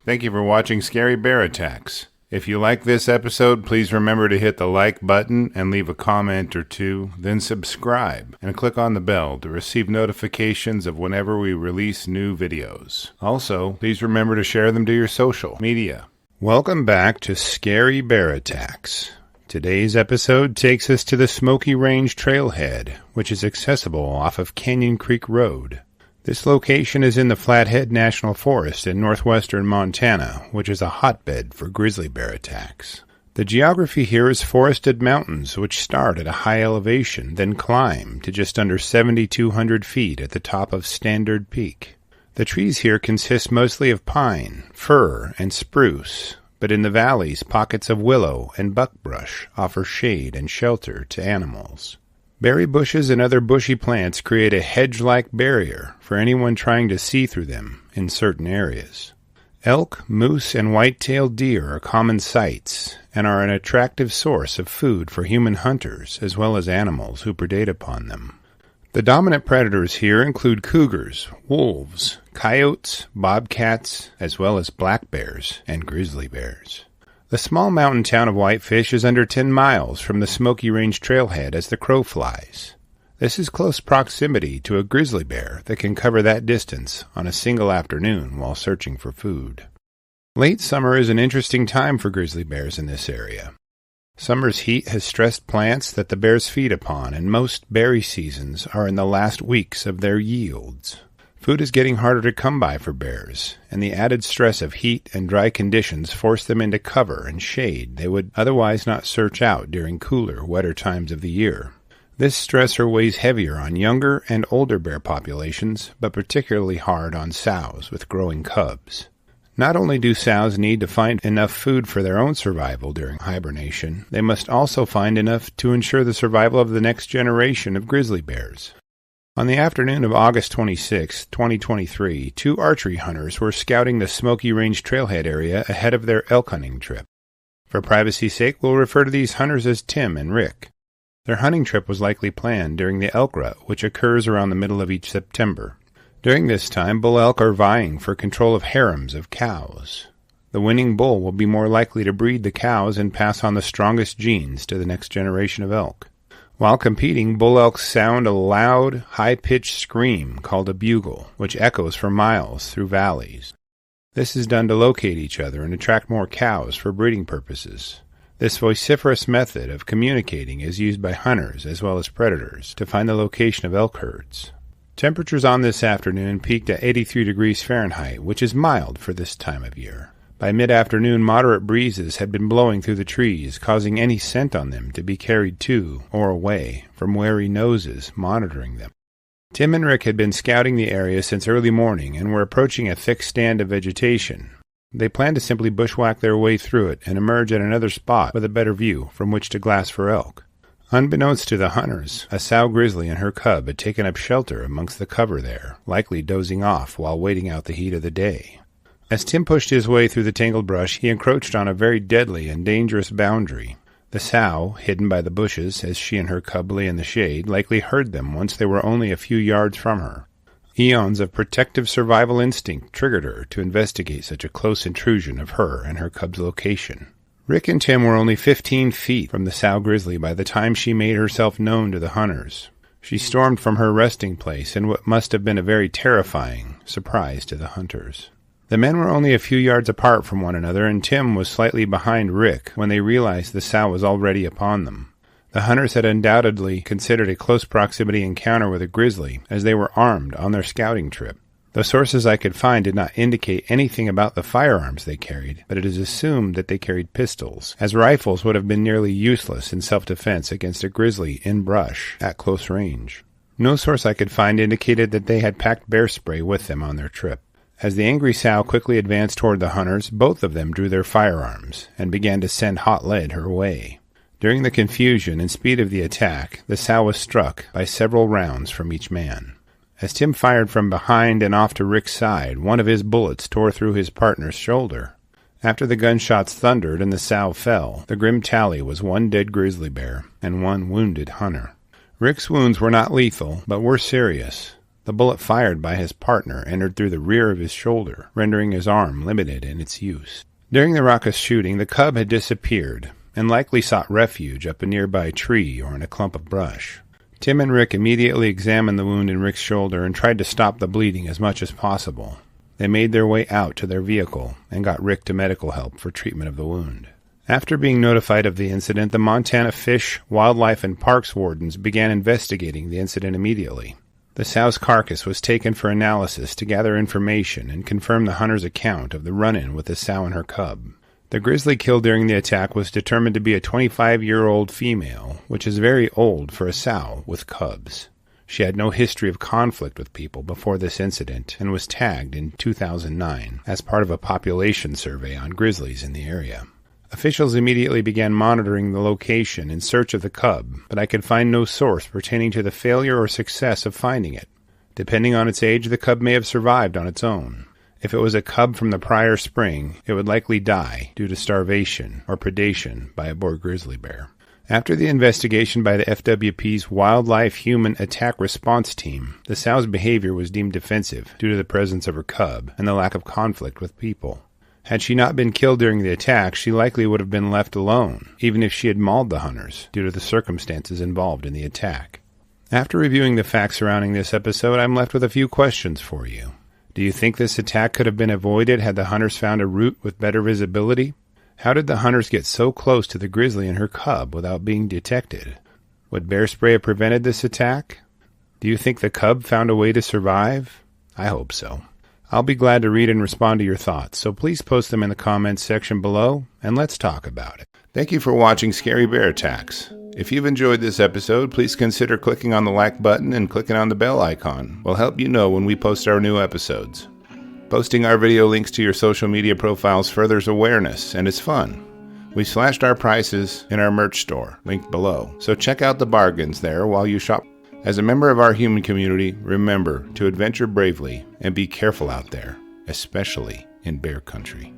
Thank you for watching Scary Bear Attacks. If you like this episode, please remember to hit the like button and leave a comment or two, then subscribe and click on the bell to receive notifications of whenever we release new videos. Also, please remember to share them to your social media. Welcome back to Scary Bear Attacks. Today's episode takes us to the Smokey Range Trailhead, which is accessible off of Canyon Creek Road. This location is in the Flathead National Forest in northwestern Montana, which is a hotbed for grizzly bear attacks. The geography here is forested mountains, which start at a high elevation, then climb to just under 7,200 feet at the top of Standard Peak. The trees here consist mostly of pine, fir, and spruce, but in the valleys, pockets of willow and buckbrush offer shade and shelter to animals. Berry bushes and other bushy plants create a hedge-like barrier for anyone trying to see through them in certain areas. Elk, moose, and white-tailed deer are common sights and are an attractive source of food for human hunters as well as animals who predate upon them. The dominant predators here include cougars, wolves, coyotes, bobcats, as well as black bears and grizzly bears. The small mountain town of Whitefish is under 10 miles from the Smokey Range Trailhead as the crow flies. This is close proximity to a grizzly bear that can cover that distance on a single afternoon while searching for food. Late summer is an interesting time for grizzly bears in this area. Summer's heat has stressed plants that the bears feed upon, and most berry seasons are in the last weeks of their yields. Food is getting harder to come by for bears, and the added stress of heat and dry conditions force them into cover and shade they would otherwise not search out during cooler, wetter times of the year. This stressor weighs heavier on younger and older bear populations, but particularly hard on sows with growing cubs. Not only do sows need to find enough food for their own survival during hibernation, they must also find enough to ensure the survival of the next generation of grizzly bears. On the afternoon of August 26, 2023, two archery hunters were scouting the Smokey Range Trailhead area ahead of their elk hunting trip. For privacy's sake, we'll refer to these hunters as Tim and Rick. Their hunting trip was likely planned during the elk rut, which occurs around the middle of each September. During this time, bull elk are vying for control of harems of cows. The winning bull will be more likely to breed the cows and pass on the strongest genes to the next generation of elk. While competing, bull elk sound a loud, high-pitched scream called a bugle, which echoes for miles through valleys. This is done to locate each other and attract more cows for breeding purposes. This vociferous method of communicating is used by hunters as well as predators to find the location of elk herds. Temperatures on this afternoon peaked at 83 degrees Fahrenheit, which is mild for this time of year. By mid-afternoon, moderate breezes had been blowing through the trees, causing any scent on them to be carried to or away from wary noses monitoring them. Tim and Rick had been scouting the area since early morning and were approaching a thick stand of vegetation. They planned to simply bushwhack their way through it and emerge at another spot with a better view from which to glass for elk. Unbeknownst to the hunters, a sow grizzly and her cub had taken up shelter amongst the cover there, likely dozing off while waiting out the heat of the day. As Tim pushed his way through the tangled brush, he encroached on a very deadly and dangerous boundary. The sow, hidden by the bushes as she and her cub lay in the shade, likely heard them once they were only a few yards from her. Eons of protective survival instinct triggered her to investigate such a close intrusion of her and her cub's location. Rick and Tim were only 15 feet from the sow grizzly by the time she made herself known to the hunters. She stormed from her resting place in what must have been a very terrifying surprise to the hunters. The men were only a few yards apart from one another, and Tim was slightly behind Rick when they realized the sow was already upon them. The hunters had undoubtedly considered a close proximity encounter with a grizzly, as they were armed on their scouting trip. The sources I could find did not indicate anything about the firearms they carried, but it is assumed that they carried pistols, as rifles would have been nearly useless in self-defense against a grizzly in brush at close range. No source I could find indicated that they had packed bear spray with them on their trip. As the angry sow quickly advanced toward the hunters, both of them drew their firearms and began to send hot lead her way. During the confusion and speed of the attack, the sow was struck by several rounds from each man. As Tim fired from behind and off to Rick's side, one of his bullets tore through his partner's shoulder. After the gunshots thundered and the sow fell, the grim tally was one dead grizzly bear and one wounded hunter. Rick's wounds were not lethal, but were serious. The bullet fired by his partner entered through the rear of his shoulder, rendering his arm limited in its use. During the raucous shooting, the cub had disappeared and likely sought refuge up a nearby tree or in a clump of brush. Tim and Rick immediately examined the wound in Rick's shoulder and tried to stop the bleeding as much as possible. They made their way out to their vehicle and got Rick to medical help for treatment of the wound. After being notified of the incident, the Montana Fish, Wildlife, and Parks wardens began investigating the incident immediately. The sow's carcass was taken for analysis to gather information and confirm the hunter's account of the run-in with the sow and her cub. The grizzly killed during the attack was determined to be a 25-year-old female, which is very old for a sow with cubs. She had no history of conflict with people before this incident and was tagged in 2009 as part of a population survey on grizzlies in the area. Officials immediately began monitoring the location in search of the cub, but I could find no source pertaining to the failure or success of finding it. Depending on its age, the cub may have survived on its own. If it was a cub from the prior spring, it would likely die due to starvation or predation by a boar grizzly bear. After the investigation by the FWP's Wildlife Human Attack Response Team, the sow's behavior was deemed defensive due to the presence of her cub and the lack of conflict with people. Had she not been killed during the attack, she likely would have been left alone, even if she had mauled the hunters, due to the circumstances involved in the attack. After reviewing the facts surrounding this episode, I'm left with a few questions for you. Do you think this attack could have been avoided had the hunters found a route with better visibility? How did the hunters get so close to the grizzly and her cub without being detected? Would bear spray have prevented this attack? Do you think the cub found a way to survive? I hope so. I'll be glad to read and respond to your thoughts, so please post them in the comments section below, and let's talk about it. Thank you for watching Scary Bear Attacks. If you've enjoyed this episode, please consider clicking on the like button and clicking on the bell icon. We'll help you know when we post our new episodes. Posting our video links to your social media profiles furthers awareness, and it's fun. We slashed our prices in our merch store, linked below, so check out the bargains there while you shop. As a member of our human community, remember to adventure bravely and be careful out there, especially in bear country.